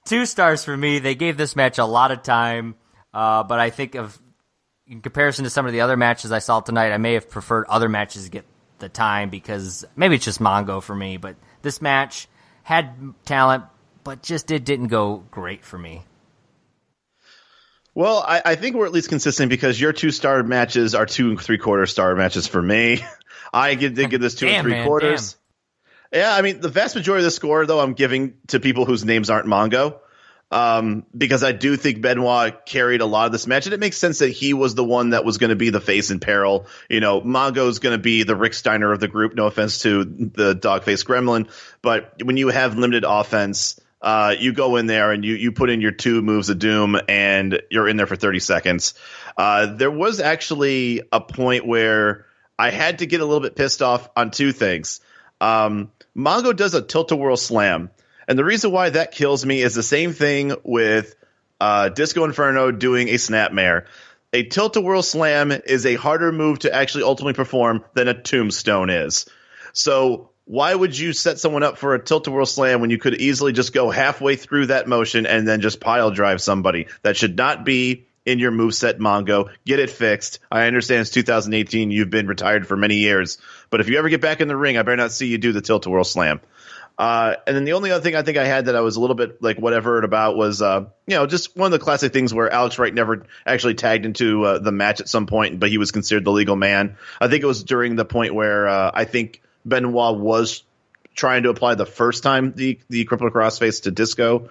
2 stars for me. They gave this match a lot of time. But I think in comparison to some of the other matches I saw tonight, I may have preferred other matches to get the time because maybe it's just Mongo for me. But this match had talent, but just it didn't go great for me. Well, I think we're at least consistent because your 2-star matches are 2 3/4 star matches for me. I did give this 2 3/4. Yeah, I mean, the vast majority of the score, though, I'm giving to people whose names aren't Mongo. Because I do think Benoit carried a lot of this match, and it makes sense that he was the one that was going to be the face in peril. Mongo's going to be the Rick Steiner of the group. No offense to the dog-faced gremlin, but when you have limited offense, you go in there and you put in your 2 moves of doom, and you're in there for 30 seconds. There was actually a point where I had to get a little bit pissed off on 2 things. Mongo does a tilt-a-whirl slam. And the reason why that kills me is the same thing with Disco Inferno doing a snapmare. A tilt-a-whirl slam is a harder move to actually ultimately perform than a tombstone is. So why would you set someone up for a tilt-a-whirl slam when you could easily just go halfway through that motion and then just pile drive somebody? That should not be in your moveset, Mongo. Get it fixed. I understand it's 2018. You've been retired for many years. But if you ever get back in the ring, I better not see you do the tilt-a-whirl slam. And then the only other thing I think I had that I was a little bit like whatever about was, just one of the classic things where Alex Wright never actually tagged into the match at some point, but he was considered the legal man. I think it was during the point where I think Benoit was trying to apply the first time the crippler crossface to Disco,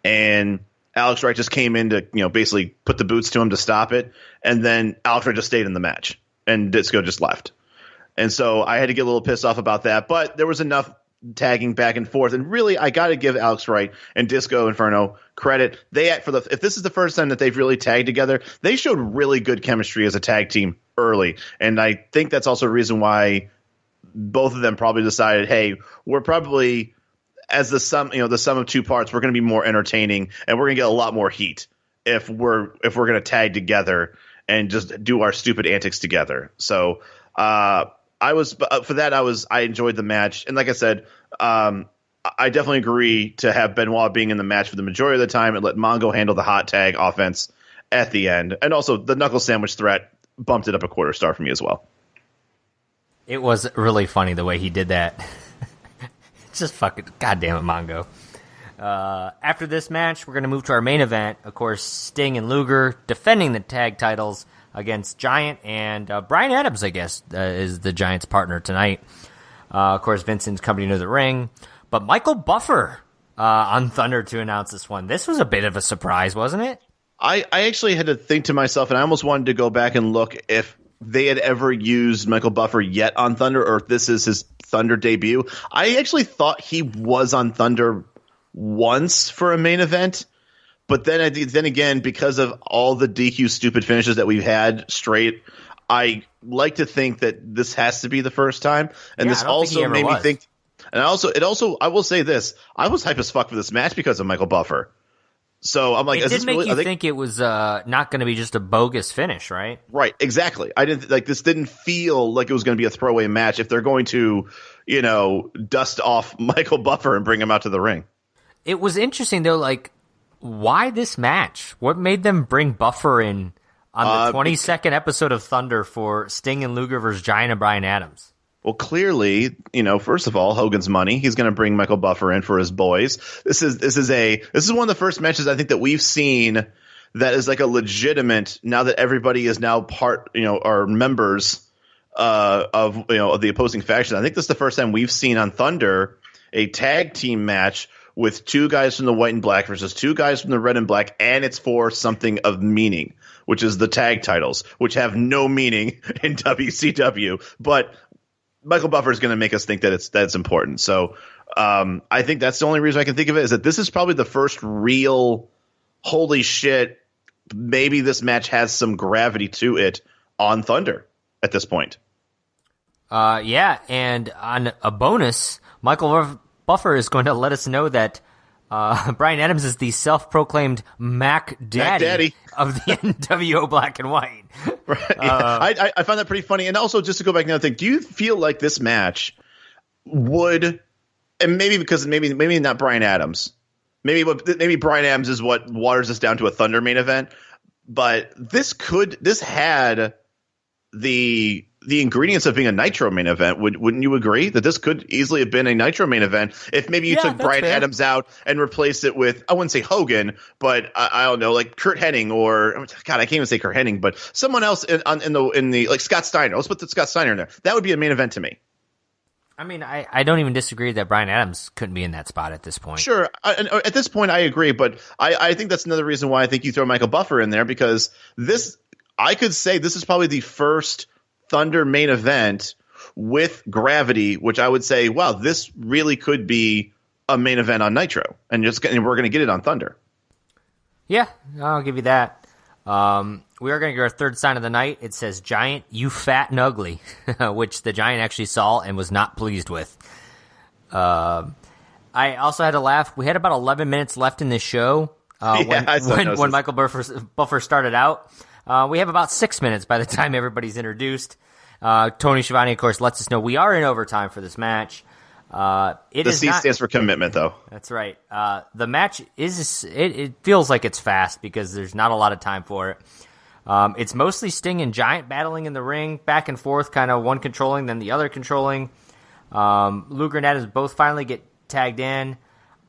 and Alex Wright just came in to basically put the boots to him to stop it, and then Alex Wright just stayed in the match, and Disco just left. And so I had to get a little pissed off about that, but there was enough tagging back and forth, and really I got to give Alex Wright and Disco Inferno credit. If this is the first time that they've really tagged together, they showed really good chemistry as a tag team early, and I think that's also a reason why both of them probably decided, hey, we're probably as the sum of 2 parts, we're going to be more entertaining and we're going to get a lot more heat if we're going to tag together and just do our stupid antics together. So I enjoyed the match. And like I said, I definitely agree to have Benoit being in the match for the majority of the time and let Mongo handle the hot tag offense at the end. And also the knuckle sandwich threat bumped it up a 1/4 star for me as well. It was really funny the way he did that. Just fucking goddamn it, Mongo. After this match, we're going to move to our main event. Of course, Sting and Luger defending the tag titles against Giant, and Bryan Adams, I guess, is the Giant's partner tonight. Of course, Vincent's coming into the ring, but Michael Buffer on Thunder to announce this one. This was a bit of a surprise, wasn't it? I actually had to think to myself, and I almost wanted to go back and look if they had ever used Michael Buffer yet on Thunder, or if this is his Thunder debut. I actually thought he was on Thunder once for a main event, But then again, because of all the DQ stupid finishes that we've had straight, I like to think that this has to be the first time. And this also made me think. And I will say this: I was hype as fuck for this match because of Michael Buffer. So I'm like, it did make you think it was not going to be just a bogus finish, right? Right, exactly. I didn't like this. Didn't feel like it was going to be a throwaway match if they're going to, dust off Michael Buffer and bring him out to the ring. It was interesting though, like why this match? What made them bring Buffer in on the 22nd episode of Thunder for Sting and Luger versus Giant and Bryan Adams? Well, clearly, first of all, Hogan's money. He's going to bring Michael Buffer in for his boys. This is one of the first matches I think that we've seen that is like a legitimate. Now that everybody is now are members of the opposing faction. I think this is the first time we've seen on Thunder a tag team match with two guys from the white and black versus two guys from the red and black, and it's for something of meaning, which is the tag titles, which have no meaning in WCW, but Michael Buffer is going to make us think that it's important. So I think that's the only reason I can think of it is that this is probably the first real holy shit. Maybe this match has some gravity to it on Thunder at this point. Yeah, and on a bonus, Michael Buffer is going to let us know that Bryan Adams is the self-proclaimed Mac Daddy of the NWO Black and White. Right. I found that pretty funny. And also, just to go back to another thing, do you feel like this match would, and maybe because maybe not Bryan Adams, maybe Bryan Adams is what waters us down to a Thunder main event, but this had the ingredients of being a Nitro main event. Wouldn't you agree that this could easily have been a Nitro main event if maybe you took Bryan Adams out and replaced it with, I wouldn't say Hogan, but I don't know, like Kurt Hennig or God, I can't even say Kurt Hennig, but someone else in the like Scott Steiner. Let's put Scott Steiner in there. That would be a main event to me. I mean, I don't even disagree that Bryan Adams couldn't be in that spot at this point. Sure. At this point, I agree, but I think that's another reason why I think you throw Michael Buffer in there, because I could say this is probably the first Thunder main event with gravity, which I would say, wow, this really could be a main event on Nitro, and we're going to get it on Thunder. Yeah, I'll give you that. We are going to get our third sign of the night. It says, "Giant, you fat and ugly," which the Giant actually saw and was not pleased with. I also had to laugh. We had about 11 minutes left in this show when Michael Buffer started out. We have about 6 minutes by the time everybody's introduced. Tony Schiavone, of course, lets us know we are in overtime for this match. The C stands for commitment, though. That's right. The match it feels like it's fast because there's not a lot of time for it. It's mostly Sting and Giant battling in the ring, back and forth, kind of one controlling, then the other controlling. Luger and Adams both finally get tagged in.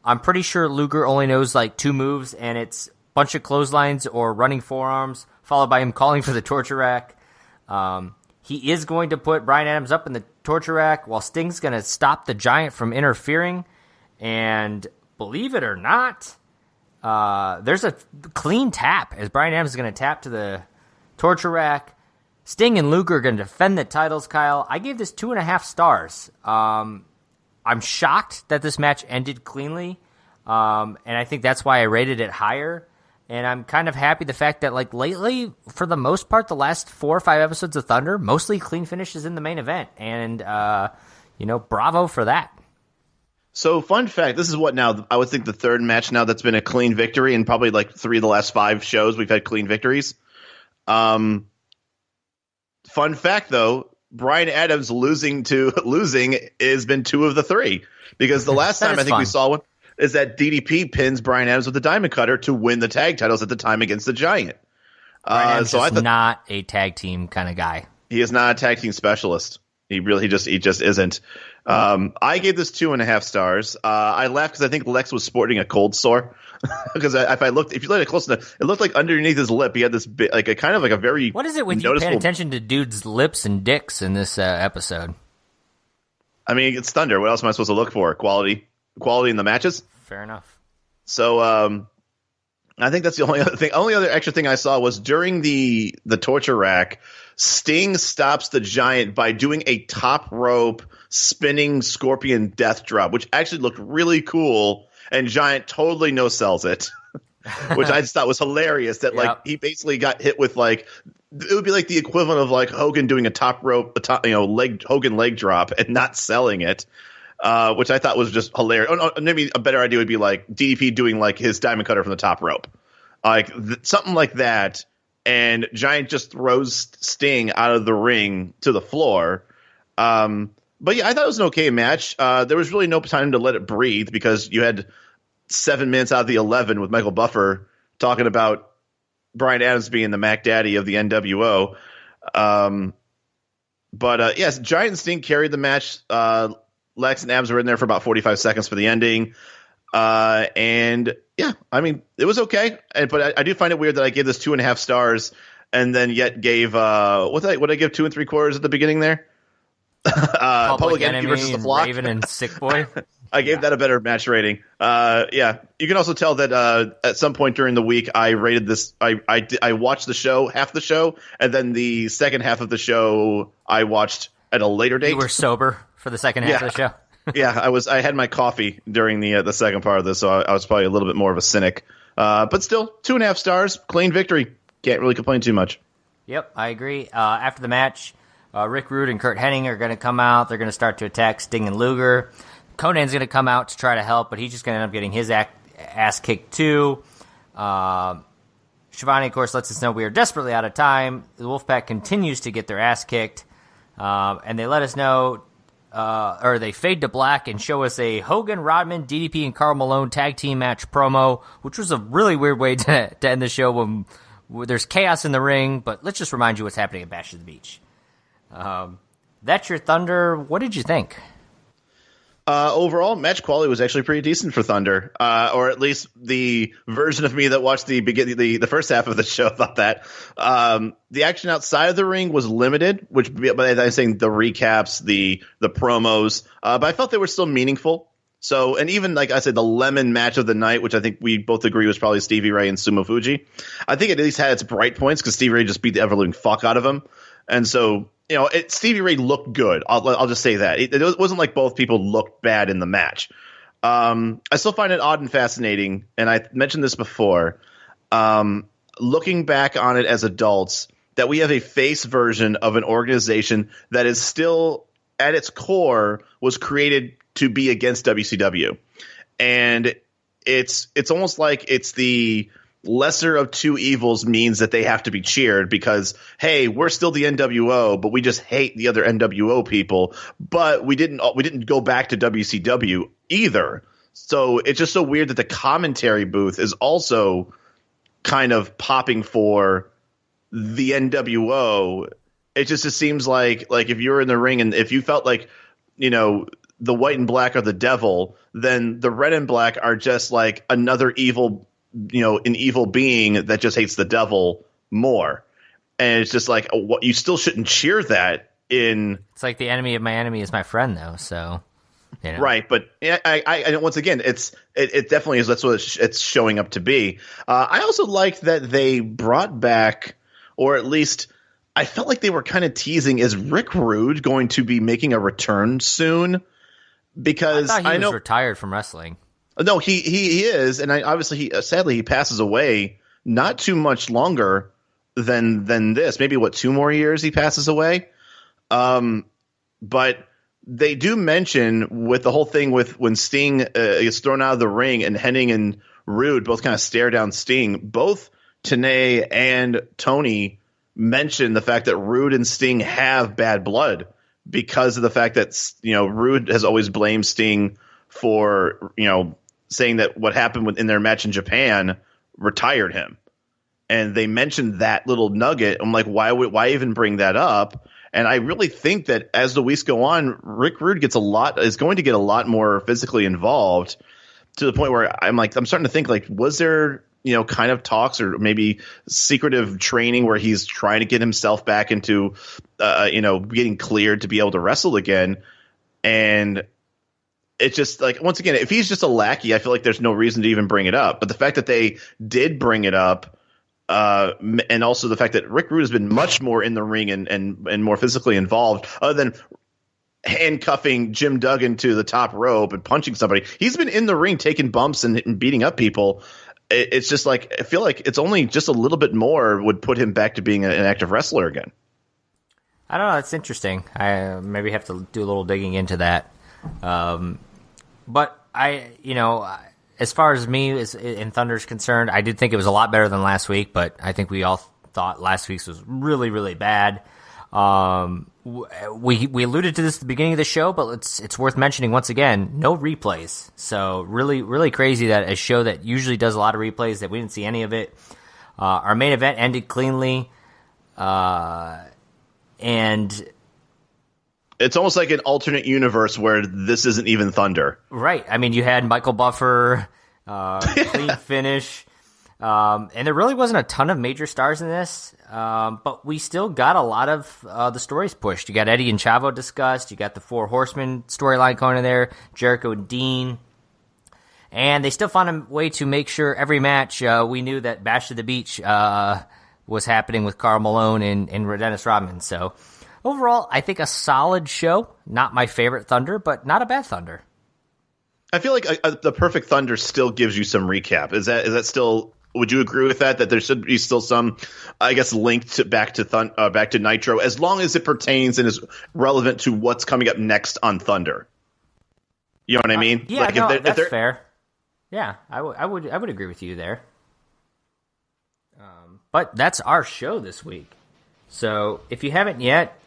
I'm pretty sure Luger only knows like two moves, and it's a bunch of clotheslines or running forearms, followed by him calling for the torture rack. He is going to put Bryan Adams up in the torture rack while Sting's going to stop the Giant from interfering. And believe it or not, there's a clean tap as Bryan Adams is going to tap to the torture rack. Sting and Luger are going to defend the titles, Kyle. I gave this 2.5 stars. I'm shocked that this match ended cleanly, and I think that's why I rated it higher. And I'm kind of happy the fact that, like, lately, for the most part, the last 4 or 5 episodes of Thunder, mostly clean finishes in the main event. And, bravo for that. So, fun fact, this is what now, I would think the third match now that's been a clean victory, and probably like 3 of the last 5 shows we've had clean victories. Fun fact, though, Bryan Adams losing has been 2 of the 3. Because the last time I think we saw one is that DDP pins Bryan Adams with the Diamond Cutter to win the tag titles at the time against the Giant. Bryan Adams is not a tag team kind of guy. He is not a tag team specialist. He just isn't. I gave this 2.5 stars. I laughed because I think Lex was sporting a cold sore. Because if you look at it close enough, it looked like underneath his lip he had this bit, like a kind of like a very What is it with you paying attention to dudes' lips and dicks in this episode? I mean, it's Thunder. What else am I supposed to look for? Quality in the matches. Fair enough. So I think that's the only other thing. Only other extra thing I saw was during the torture rack, Sting stops the Giant by doing a top rope spinning scorpion death drop, which actually looked really cool, and Giant totally no sells it. which I just thought was hilarious. That like he basically got hit with like it would be like the equivalent of like Hogan doing a top rope, Hogan leg drop and not selling it. Which I thought was just hilarious. Maybe a better idea would be like DDP doing like his diamond cutter from the top rope, like something like that. And Giant just throws Sting out of the ring to the floor. But yeah, I thought it was an okay match. There was really no time to let it breathe because you had 7 minutes out of the 11 with Michael Buffer talking about Bryan Adams being the Mac Daddy of the NWO. But yes, Giant and Sting carried the match. Lex and Abs were in there for about 45 seconds for the ending. And yeah, I mean, it was okay. But I do find it weird that I gave this 2.5 stars and then yet gave, what did I give 2 3/4 at the beginning there? Public Enemy versus the Flock. Raven and Sick Boy. I gave that a better match rating. Yeah, you can also tell that at some point during the week I rated this. I watched the show, half the show, and then the second half of the show I watched at a later date. You were sober for the second half of the show. Yeah, I had my coffee during the second part of this, so I was probably a little bit more of a cynic. But still, 2.5 stars, clean victory. Can't really complain too much. Yep, I agree. After the match, Rick Rude and Kurt Hennig are going to come out. They're going to start to attack Sting and Luger. Conan's going to come out to try to help, but he's just going to end up getting his ass kicked too. Shivani, of course, lets us know we are desperately out of time. The Wolfpack continues to get their ass kicked, and they let us know, or they fade to black and show us a Hogan, Rodman, DDP, and Karl Malone tag team match promo, which was a really weird way to end the show when there's chaos in the ring, but let's just remind you what's happening at Bash at the Beach. That's your Thunder. What did you think? Overall, match quality was actually pretty decent for Thunder, or at least the version of me that watched the first half of the show thought that. The action outside of the ring was limited, but I'm saying the recaps, the promos, but I felt they were still meaningful. So, and even like I said, the lemon match of the night, which I think we both agree was probably Stevie Ray and Sumo Fuji. I think it at least had its bright points because Stevie Ray just beat the ever living fuck out of him, and so. You know, Stevie Ray looked good. I'll just say that. It wasn't like both people looked bad in the match. I still find it odd and fascinating, and I mentioned this before, looking back on it as adults, that we have a face version of an organization that is still, at its core, was created to be against WCW. And it's almost like it's the lesser of two evils means that they have to be cheered because, hey, we're still the NWO, but we just hate the other NWO people. But we didn't go back to WCW either. So it's just so weird that the commentary booth is also kind of popping for the NWO. It just seems like if you're in the ring and if you felt like, you know, the white and black are the devil, then the red and black are just like another evil, you know, an evil being that just hates the devil more. And it's just like, what, you still shouldn't cheer that in. It's like the enemy of my enemy is my friend, though. So, you know. Right. But I once again, it definitely is. That's what it's showing up to be. I also like that they brought back, or at least I felt like they were kind of teasing, is Rick Rude going to be making a return soon? Because I thought he was retired from wrestling. No, he is, and sadly he passes away not too much longer than this. Maybe 2 more years he passes away. But they do mention with the whole thing with when Sting gets thrown out of the ring and Hennig and Rude both kind of stare down Sting. Both Tenay and Tony mention the fact that Rude and Sting have bad blood because of the fact that, you know, Rude has always blamed Sting for, you know, saying that what happened in their match in Japan retired him. And they mentioned that little nugget. I'm like, why even bring that up? And I really think that as the weeks go on, Rick Rude is going to get a lot more physically involved, to the point where I'm starting to think, like, was there, you know, kind of talks or maybe secretive training where he's trying to get himself back into, you know, getting cleared to be able to wrestle again. And it's just like, once again, if he's just a lackey, I feel like there's no reason to even bring it up. But the fact that they did bring it up, and also the fact that Rick Rude has been much more in the ring and more physically involved, other than handcuffing Jim Duggan to the top rope and punching somebody. He's been in the ring taking bumps and beating up people. it's just like I feel like it's only just a little bit more would put him back to being an active wrestler again. I don't know. It's interesting. I maybe have to do a little digging into that. But as far as me in Thunder's concerned, I did think it was a lot better than last week, but I think we all thought last week's was really, really bad. We alluded to this at the beginning of the show, but it's worth mentioning once again, no replays. So really, really crazy that a show that usually does a lot of replays, that we didn't see any of it. Our main event ended cleanly, and it's almost like an alternate universe where this isn't even Thunder. Right. I mean, you had Michael Buffer, clean finish. And there really wasn't a ton of major stars in this, but we still got a lot of the stories pushed. You got Eddie and Chavo discussed. You got the Four Horsemen storyline going in there, Jericho and Dean. And they still found a way to make sure every match we knew that Bash to the Beach was happening with Karl Malone and Dennis Rodman. So overall, I think a solid show. Not my favorite Thunder, but not a bad Thunder. I feel like the perfect Thunder still gives you some recap. Is that still? Would you agree with that? That there should be still some, I guess, linked back to Nitro, as long as it pertains and is relevant to what's coming up next on Thunder. You know what I mean? Yeah, like that's fair. Yeah, I would agree with you there. But that's our show this week. So if you haven't yet,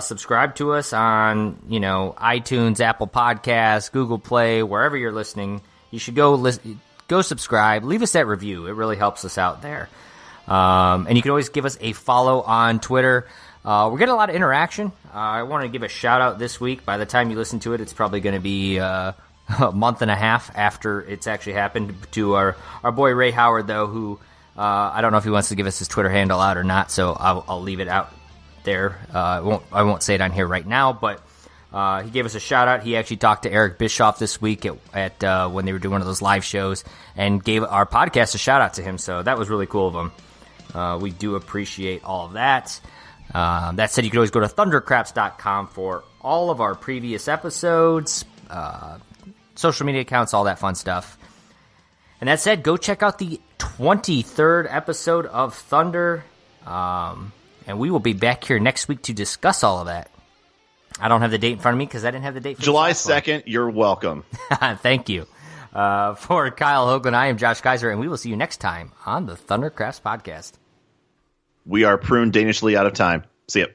subscribe to us on iTunes, Apple Podcasts, Google Play, wherever you're listening. You should go subscribe. Leave us that review. It really helps us out there. And you can always give us a follow on Twitter. We're getting a lot of interaction. I want to give a shout out this week. By the time you listen to it, it's probably going to be a month and a half after it's actually happened, to our boy Ray Howard, though, who I don't know if he wants to give us his Twitter handle out or not, so I'll leave it out there. I won't say it on here right now, but he gave us a shout out. He actually talked to Eric Bischoff this week at when they were doing one of those live shows, and gave our podcast a shout out to him. So that was really cool of him. We do appreciate all of that. That said, you can always go to thundercraps.com for all of our previous episodes, social media accounts, all that fun stuff. And that said, go check out the 23rd episode of Thunder. And we will be back here next week to discuss all of that. I don't have the date in front of me because I didn't have the date for July 2nd. You're welcome. Thank you. For Kyle Hoagland, I am Josh Kaiser, and we will see you next time on the Thundercrafts Podcast. We are pruned danishly out of time. See ya.